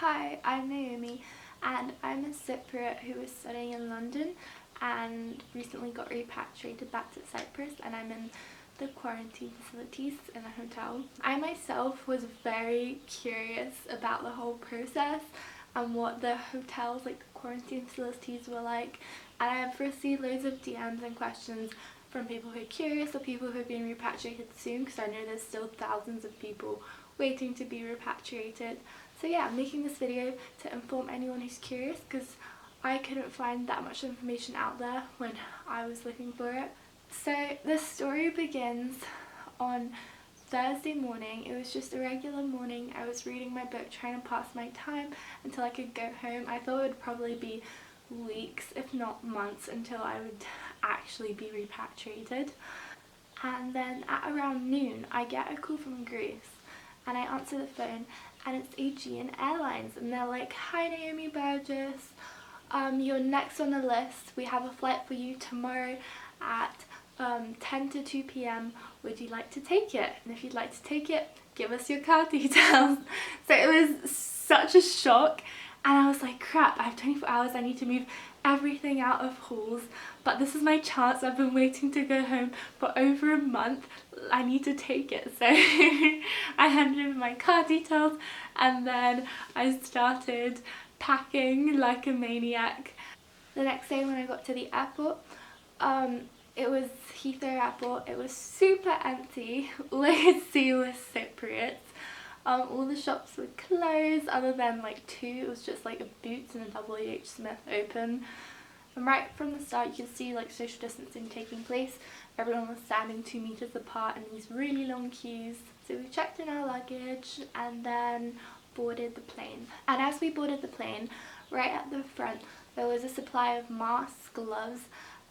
Hi, I'm Naomi and I'm a Cypriot who is studying in London and recently got repatriated back to Cyprus, and I'm in the quarantine facilities in a hotel. I myself was very curious about the whole process and what the hotels, like the quarantine facilities, were like, and I've received loads of DMs and questions from people who are curious or people who have been repatriated soon, because I know there's still thousands of people waiting to be repatriated. So yeah, I'm making this video to inform anyone who's curious, because I couldn't find that much information out there when I was looking for it. So the story begins on Thursday morning. It was just a regular morning. I was reading my book, trying to pass my time until I could go home. I thought it would probably be weeks, if not months, until I would actually be repatriated. And then at around noon, I get a call from Greece, and I answer the phone, and it's Aegean Airlines, and they're like, "Hi Naomi Burgess, you're next on the list. We have a flight for you tomorrow at 10 to 2 p.m. Would you like to take it? And if you'd like to take it, give us your card details." So it was such a shock, and I was like, crap, I have 24 hours, I need to move everything out of halls, but this is my chance. I've been waiting to go home for over a month. I need to take it. So I handed over my card details, and then I started packing like a maniac. The next day when I got to the airport, it was Heathrow Airport. It was super empty. All I could see was Cypriots. All the shops were closed other than like two. It was just like a Boots and a WH Smith open. And right from the start you could see like social distancing taking place. Everyone was standing 2 meters apart in these really long queues. So we checked in our luggage and then boarded the plane. And as we boarded the plane, right at the front there was a supply of masks, gloves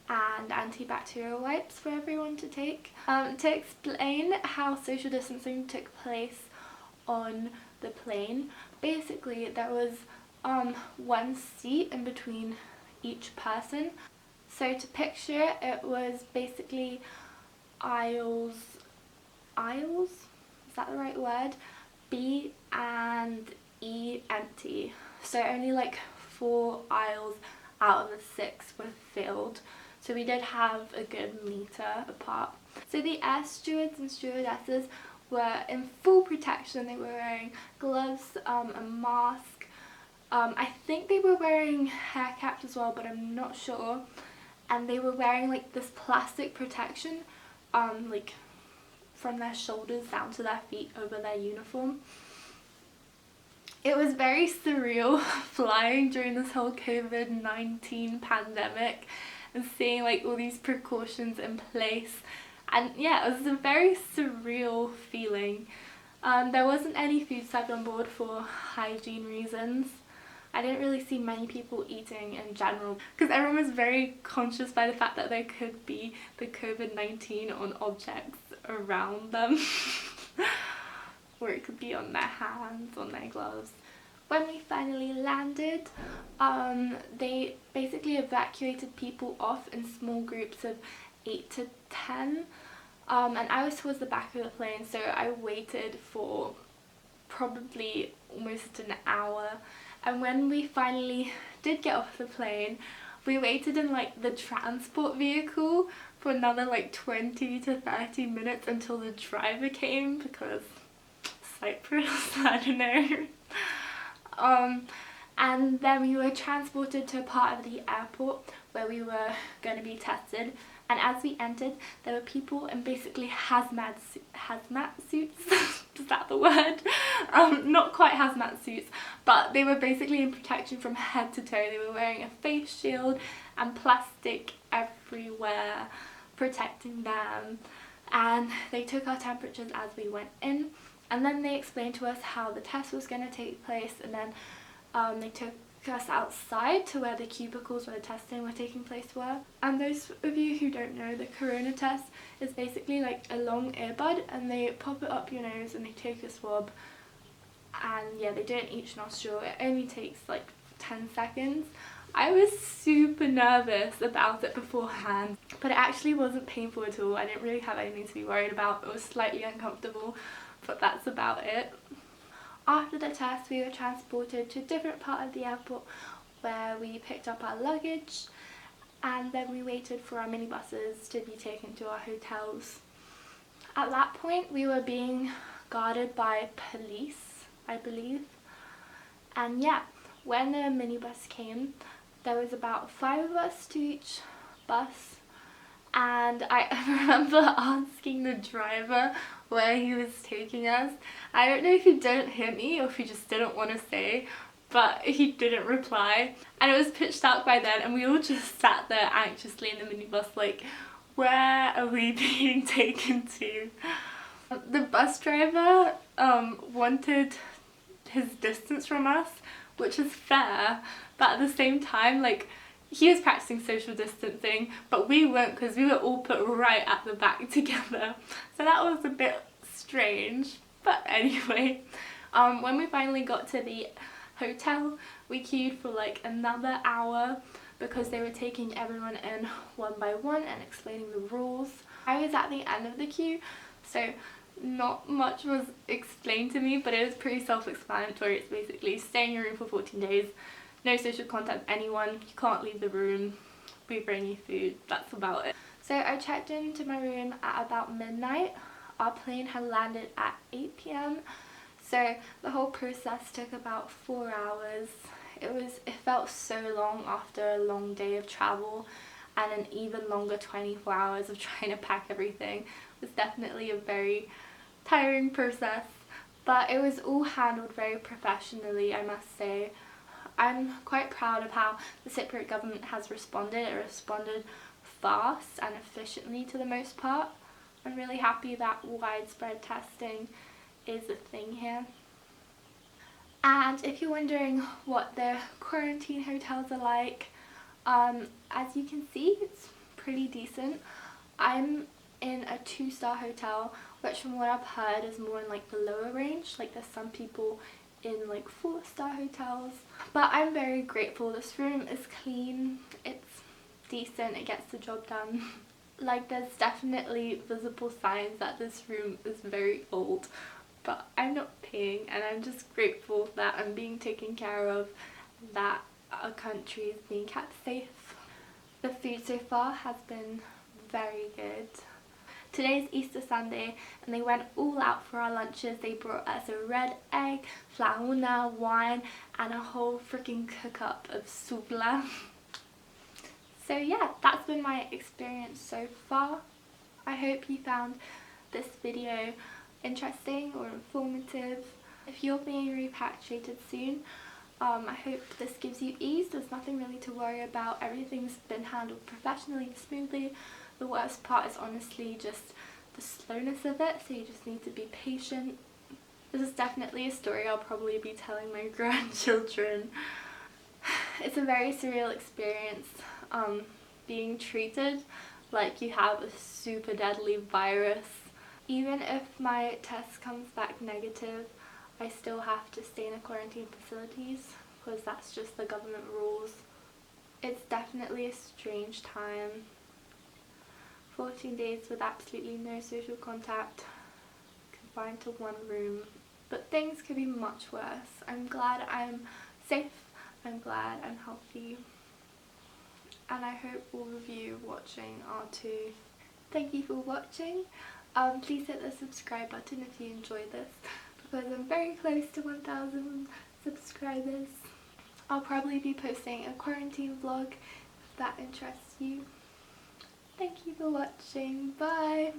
and antibacterial wipes for everyone to take. To explain how social distancing took place on the plane, basically there was one seat in between each person. So to picture it was basically aisles, is that the right word? B and E empty. So only like 4 aisles out of the 6 were filled. So we did have a good meter apart. So the air stewards and stewardesses were in full protection. They were wearing gloves, a mask. I think they were wearing hair caps as well, but I'm not sure. And they were wearing like this plastic protection, like from their shoulders down to their feet over their uniform. It was very surreal flying during this whole COVID-19 pandemic and seeing like all these precautions in place. And yeah, it was a very surreal feeling. There wasn't any food served on board for hygiene reasons. I didn't really see many people eating in general because everyone was very conscious by the fact that there could be the COVID-19 on objects around them. Or it could be on their hands, on their gloves. When we finally landed, they basically evacuated people off in small groups of 8 to 10, and I was towards the back of the plane, so I waited for probably almost an hour. And when we finally did get off the plane, we waited in like the transport vehicle for another like 20 to 30 minutes until the driver came, because Cyprus, I don't know. And then we were transported to a part of the airport where we were going to be tested. And as we entered, there were people in basically hazmat suits. Is that the word? Not quite hazmat suits, but they were basically in protection from head to toe. They were wearing a face shield and plastic everywhere protecting them. And they took our temperatures as we went in. And then they explained to us how the test was going to take place, and then they took us outside to where the cubicles where the testing were taking place were. And those of you who don't know, the corona test is basically like a long earbud, and they pop it up your nose and they take a swab, and yeah, they do it in each nostril. It only takes like 10 seconds. I was super nervous about it beforehand, but it actually wasn't painful at all. I didn't really have anything to be worried about. It was slightly uncomfortable, but that's about it. After the test, we were transported to a different part of the airport where we picked up our luggage, and then we waited for our minibuses to be taken to our hotels. At that point, we were being guarded by police, I believe. And yeah, when the minibus came, there was about 5 of us to each bus, and I remember asking the driver where he was taking us. I don't know if he didn't hear me or if he just didn't want to say, but he didn't reply. And it was pitch dark by then, and we all just sat there anxiously in the minibus like, where are we being taken to? The bus driver wanted his distance from us, which is fair, but at the same time, like, he was practicing social distancing, but we weren't, because we were all put right at the back together. So that was a bit strange. But anyway, when we finally got to the hotel, we queued for like another hour because they were taking everyone in one by one and explaining the rules. I was at the end of the queue, so not much was explained to me, but it was pretty self-explanatory. It's basically stay in your room for 14 days, no social contact with anyone, you can't leave the room, we bring you food, that's about it. So I checked into my room at about midnight. Our plane had landed at 8 p.m. so the whole process took about 4 hours. It felt so long after a long day of travel, and an even longer 24 hours of trying to pack everything. It was definitely a very tiring process, but it was all handled very professionally, I must say. I'm quite proud of how the Cypriot government has responded. It responded fast and efficiently to the most part. I'm really happy that widespread testing is a thing here. And if you're wondering what the quarantine hotels are like, as you can see, it's pretty decent. I'm in a 2-star hotel, which from what I've heard is more in like the lower range. Like, there's some people in like 4-star hotels, but I'm very grateful. This room is clean, it's decent, it gets the job done. Like, there's definitely visible signs that this room is very old, but I'm not paying, and I'm just grateful that I'm being taken care of, that our country is being kept safe. The food so far has been very good. Today's Easter Sunday, and they went all out for our lunches. They brought us a red egg, flauna, wine, and a whole freaking cook-up of souvla. So yeah, that's been my experience so far. I hope you found this video interesting or informative. If you're being repatriated soon, I hope this gives you ease. There's nothing really to worry about. Everything's been handled professionally and smoothly. The worst part is honestly just the slowness of it, so you just need to be patient. This is definitely a story I'll probably be telling my grandchildren. It's a very surreal experience, being treated like you have a super deadly virus. Even if my test comes back negative, I still have to stay in a quarantine facilities because that's just the government rules. It's definitely a strange time. 14 days with absolutely no social contact, confined to one room. But things could be much worse. I'm glad I'm safe, I'm glad I'm healthy, and I hope all of you watching are too. Thank you for watching. Please hit the subscribe button if you enjoyed this, because I'm very close to 1,000 subscribers. I'll probably be posting a quarantine vlog if that interests you. Thank you for watching. Bye!